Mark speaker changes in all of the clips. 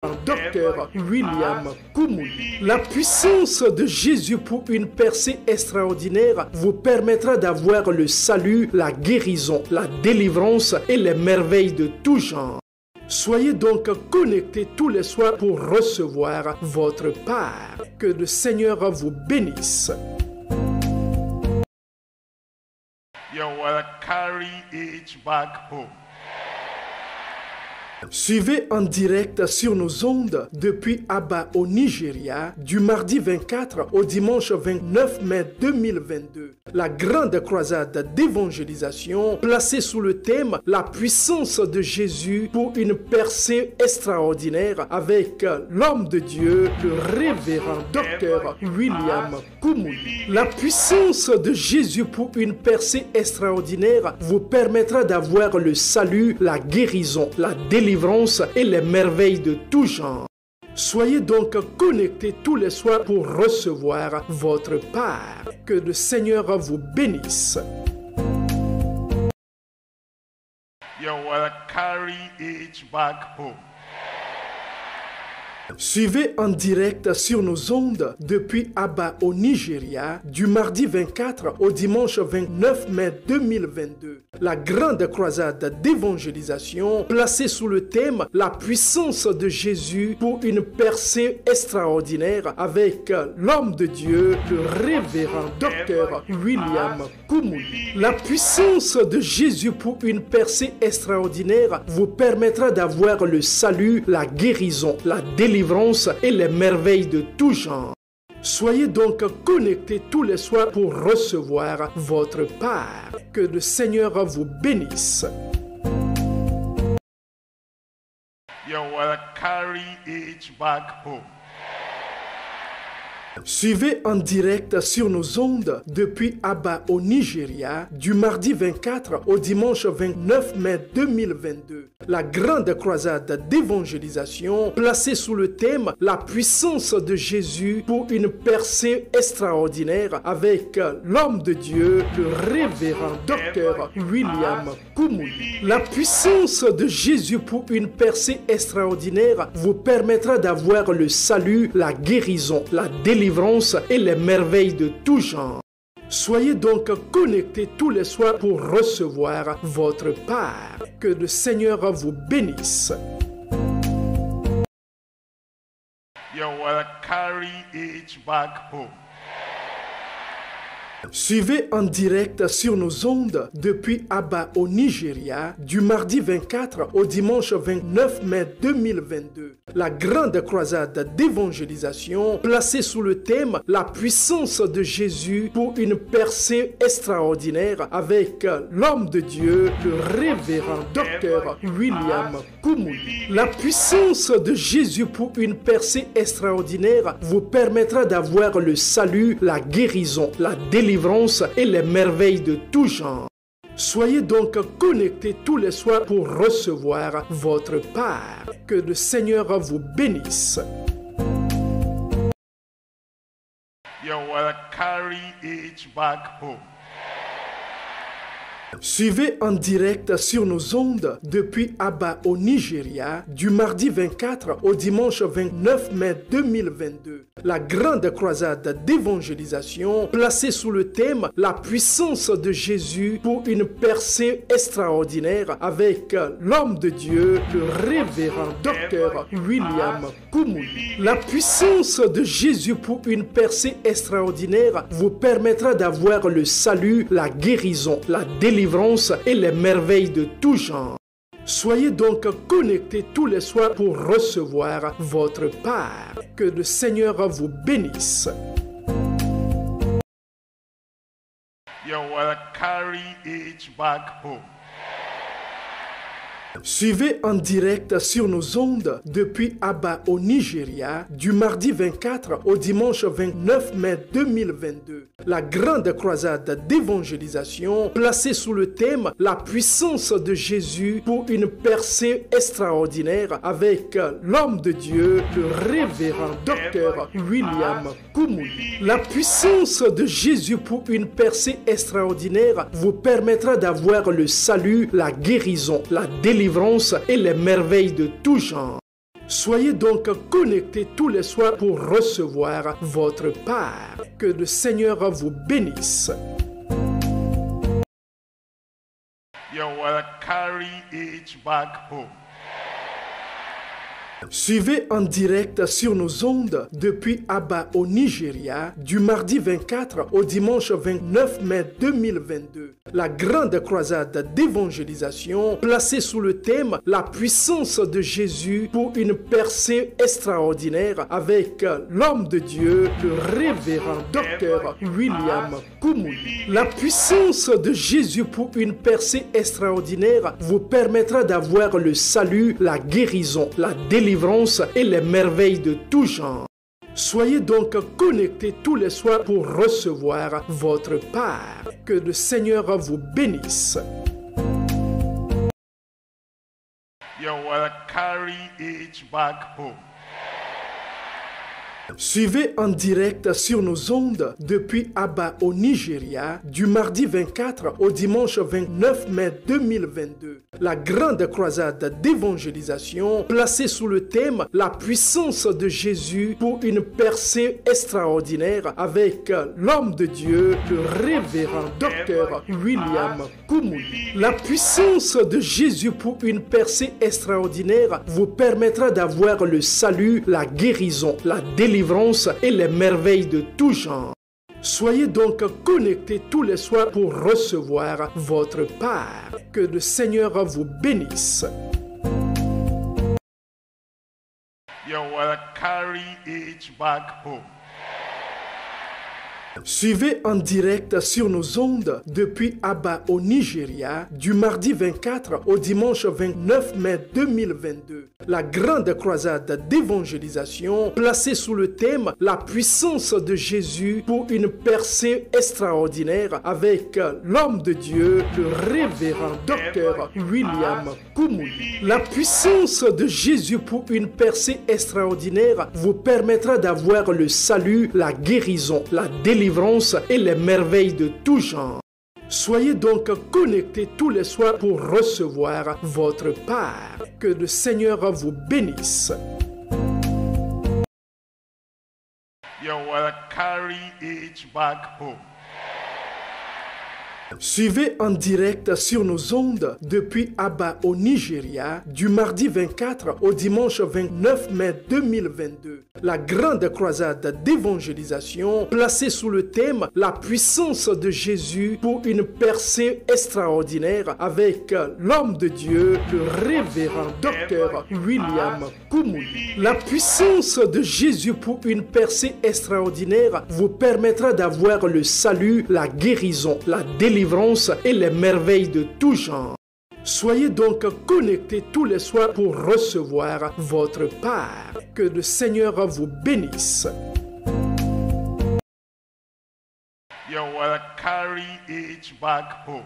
Speaker 1: Docteur William Koumouli. La puissance de Jésus pour une percée extraordinaire vous permettra d'avoir le salut, la guérison, la délivrance et les merveilles de tout genre. Soyez donc connectés tous les soirs pour recevoir votre part. Que le Seigneur vous bénisse.
Speaker 2: You will carry it back home.
Speaker 1: Suivez en direct sur nos ondes depuis Aba au Nigeria du mardi 24 au dimanche 29 mai 2022. La grande croisade d'évangélisation placée sous le thème « La puissance de Jésus pour une percée extraordinaire » avec l'homme de Dieu, le révérend docteur William Koumouli. La puissance de Jésus pour une percée extraordinaire vous permettra d'avoir le salut, la guérison, la délivrance et les merveilles de tout genre. Soyez donc connectés tous les soirs pour recevoir votre part. Que le Seigneur vous bénisse.
Speaker 2: You will carry it back home.
Speaker 1: Suivez en direct sur nos ondes depuis Aba au Nigeria du mardi 24 au dimanche 29 mai 2022. La grande croisade d'évangélisation placée sous le thème « La puissance de Jésus pour une percée extraordinaire » avec l'homme de Dieu, le révérend docteur William Koumouli. La puissance de Jésus pour une percée extraordinaire vous permettra d'avoir le salut, la guérison, la délivrance et les merveilles de tout genre. Soyez donc connectés tous les soirs pour recevoir votre part. Que le Seigneur vous bénisse.
Speaker 2: You will carry it back home.
Speaker 1: Suivez en direct sur nos ondes depuis Aba au Nigeria du mardi 24 au dimanche 29 mai 2022. La grande croisade d'évangélisation placée sous le thème « La puissance de Jésus pour une percée extraordinaire » avec l'homme de Dieu, le révérend docteur William Koumouli. La puissance de Jésus pour une percée extraordinaire vous permettra d'avoir le salut, la guérison, la délivrance et les merveilles de tout genre. Soyez donc connectés tous les soirs pour recevoir votre part. Que le Seigneur vous bénisse.
Speaker 2: You will carry it back home.
Speaker 1: Suivez en direct sur nos ondes depuis Aba au Nigeria du mardi 24 au dimanche 29 mai 2022. La grande croisade d'évangélisation placée sous le thème « La puissance de Jésus pour une percée extraordinaire » avec l'homme de Dieu, le révérend docteur William Koumouli. La puissance de Jésus pour une percée extraordinaire vous permettra d'avoir le salut, la guérison, la délivrance et les merveilles de tout genre. Soyez donc connectés tous les soirs pour recevoir votre part. Que le Seigneur vous bénisse.
Speaker 2: You will carry it back home.
Speaker 1: Suivez en direct sur nos ondes depuis Aba au Nigeria du mardi 24 au dimanche 29 mai 2022. La grande croisade d'évangélisation placée sous le thème « La puissance de Jésus pour une percée extraordinaire » avec l'homme de Dieu, le révérend docteur William Koumouli. La puissance de Jésus pour une percée extraordinaire vous permettra d'avoir le salut, la guérison, la délivrance et les merveilles de tout genre. Soyez donc connectés tous les soirs pour recevoir votre part. Que le Seigneur vous bénisse.
Speaker 2: You will carry it back home.
Speaker 1: Suivez en direct sur nos ondes depuis Aba au Nigeria du mardi 24 au dimanche 29 mai 2022. La grande croisade d'évangélisation placée sous le thème « La puissance de Jésus pour une percée extraordinaire » avec l'homme de Dieu, le révérend docteur William Koumouli. La puissance de Jésus pour une percée extraordinaire vous permettra d'avoir le salut, la guérison, la délivrance et les merveilles de tout genre. Soyez donc connectés tous les soirs pour recevoir votre part. Que le Seigneur vous bénisse.
Speaker 2: You will carry it back home.
Speaker 1: Suivez en direct sur nos ondes depuis Aba au Nigeria du mardi 24 au dimanche 29 mai 2022. La grande croisade d'évangélisation placée sous le thème « La puissance de Jésus pour une percée extraordinaire » avec l'homme de Dieu, le révérend docteur William Koumouli. La puissance de Jésus pour une percée extraordinaire vous permettra d'avoir le salut, la guérison, la délivrance et les merveilles de tout genre. Soyez donc connectés tous les soirs pour recevoir votre part. Que le Seigneur vous bénisse.
Speaker 2: You will carry it back home.
Speaker 1: Suivez en direct sur nos ondes depuis Aba au Nigeria du mardi 24 au dimanche 29 mai 2022. La grande croisade d'évangélisation placée sous le thème « La puissance de Jésus pour une percée extraordinaire » avec l'homme de Dieu, le révérend docteur William Koumouli. La puissance de Jésus pour une percée extraordinaire vous permettra d'avoir le salut, la guérison, la délivrance et les merveilles de tout genre. Soyez donc connectés tous les soirs pour recevoir votre part. Que le Seigneur vous bénisse.
Speaker 2: You will carry it back home.
Speaker 1: Suivez en direct sur nos ondes depuis Aba au Nigeria du mardi 24 au dimanche 29 mai 2022. La grande croisade d'évangélisation placée sous le thème « La puissance de Jésus pour une percée extraordinaire » avec l'homme de Dieu, le révérend docteur William Koumouli. La puissance de Jésus pour une percée extraordinaire vous permettra d'avoir le salut, la guérison, la délivrance et les merveilles de tout genre. Soyez donc connectés tous les soirs pour recevoir votre part. Que le Seigneur vous bénisse.
Speaker 2: You will carry it back home.
Speaker 1: Suivez en direct sur nos ondes depuis Aba au Nigeria du mardi 24 au dimanche 29 mai 2022. La grande croisade d'évangélisation placée sous le thème « La puissance de Jésus pour une percée extraordinaire » avec l'homme de Dieu, le révérend docteur William Koumouli. La puissance de Jésus pour une percée extraordinaire vous permettra d'avoir le salut, la guérison, la délivrance et les merveilles de tout genre. Soyez donc connectés tous les soirs pour recevoir votre part. Que le Seigneur vous bénisse.
Speaker 2: You will carry it back home.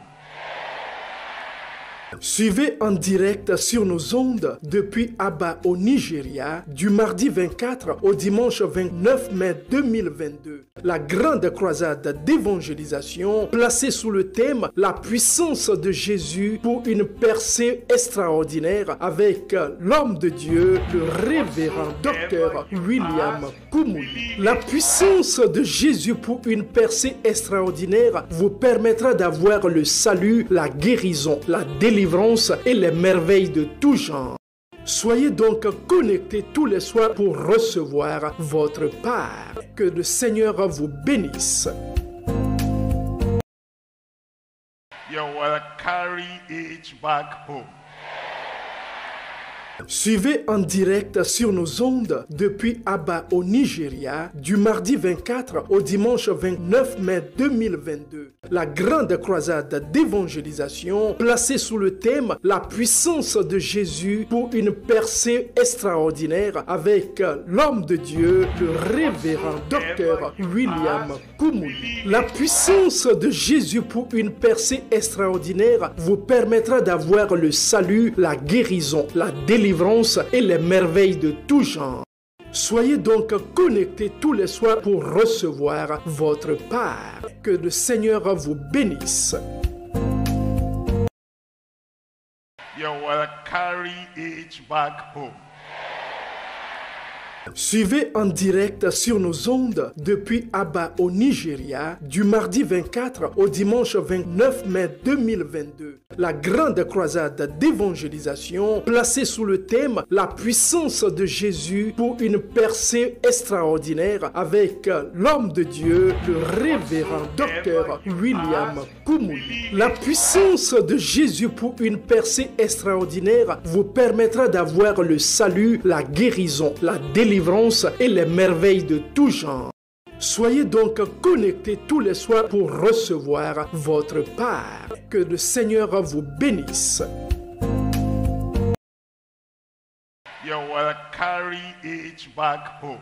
Speaker 1: Suivez en direct sur nos ondes depuis Aba au Nigeria du mardi 24 au dimanche 29 mai 2022. La grande croisade d'évangélisation placée sous le thème « La puissance de Jésus pour une percée extraordinaire » avec l'homme de Dieu, le révérend docteur William Koumouli. La puissance de Jésus pour une percée extraordinaire vous permettra d'avoir le salut, la guérison, la délivrance et les merveilles de tout genre. Soyez donc connectés tous les soirs pour recevoir votre part. Que le Seigneur vous bénisse.
Speaker 2: You will carry it back home.
Speaker 1: Suivez en direct sur nos ondes depuis Aba au Nigeria du mardi 24 au dimanche 29 mai 2022. La grande croisade d'évangélisation placée sous le thème « La puissance de Jésus pour une percée extraordinaire » avec l'homme de Dieu, le révérend docteur William Koumouli. La puissance de Jésus pour une percée extraordinaire vous permettra d'avoir le salut, la guérison, la délivrance et les merveilles de tout genre. Soyez donc connectés tous les soirs pour recevoir votre part. Que le Seigneur vous bénisse.
Speaker 2: You will carry it back home.
Speaker 1: Suivez en direct sur nos ondes depuis Aba au Nigeria du mardi 24 au dimanche 29 mai 2022. La grande croisade d'évangélisation placée sous le thème La puissance de Jésus pour une percée extraordinaire avec l'homme de Dieu, le révérend docteur William Koumouli. La puissance de Jésus pour une percée extraordinaire vous permettra d'avoir le salut, la guérison, la délivrance et les merveilles de tout genre. Soyez donc connectés tous les soirs pour recevoir votre part. Que le Seigneur vous bénisse.
Speaker 2: You will carry it back home.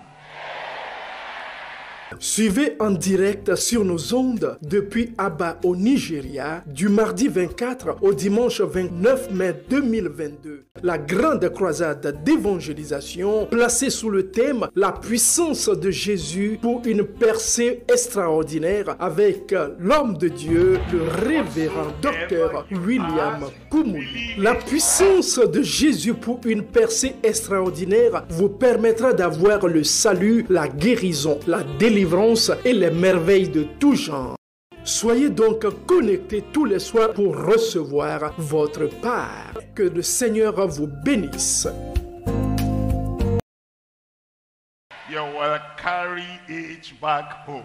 Speaker 1: Suivez en direct sur nos ondes depuis Aba au Nigeria du mardi 24 au dimanche 29 mai 2022. La grande croisade d'évangélisation placée sous le thème La puissance de Jésus pour une percée extraordinaire avec l'homme de Dieu, le révérend docteur William Koumouli. La puissance de Jésus pour une percée extraordinaire vous permettra d'avoir le salut, la guérison, la délivrance et les merveilles de tout genre. Soyez donc connectés tous les soirs pour recevoir votre part. Que le Seigneur vous bénisse.
Speaker 2: You will carry it back home.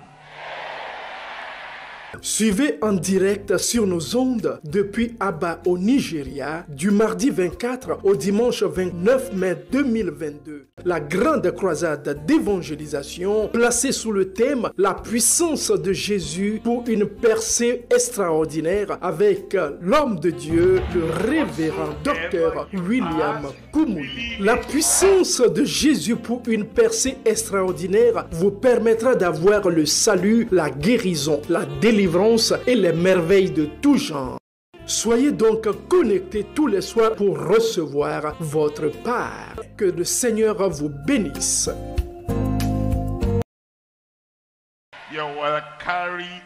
Speaker 1: Suivez en direct sur nos ondes depuis Aba au Nigeria du mardi 24 au dimanche 29 mai 2022. La grande croisade d'évangélisation placée sous le thème La puissance de Jésus pour une percée extraordinaire avec l'homme de Dieu, le révérend docteur William Koumouli. La puissance de Jésus pour une percée extraordinaire vous permettra d'avoir le salut, la guérison, la délivrance et les merveilles de tout genre. Soyez donc connectés tous les soirs pour recevoir votre part. Que le Seigneur vous bénisse.
Speaker 2: You will carry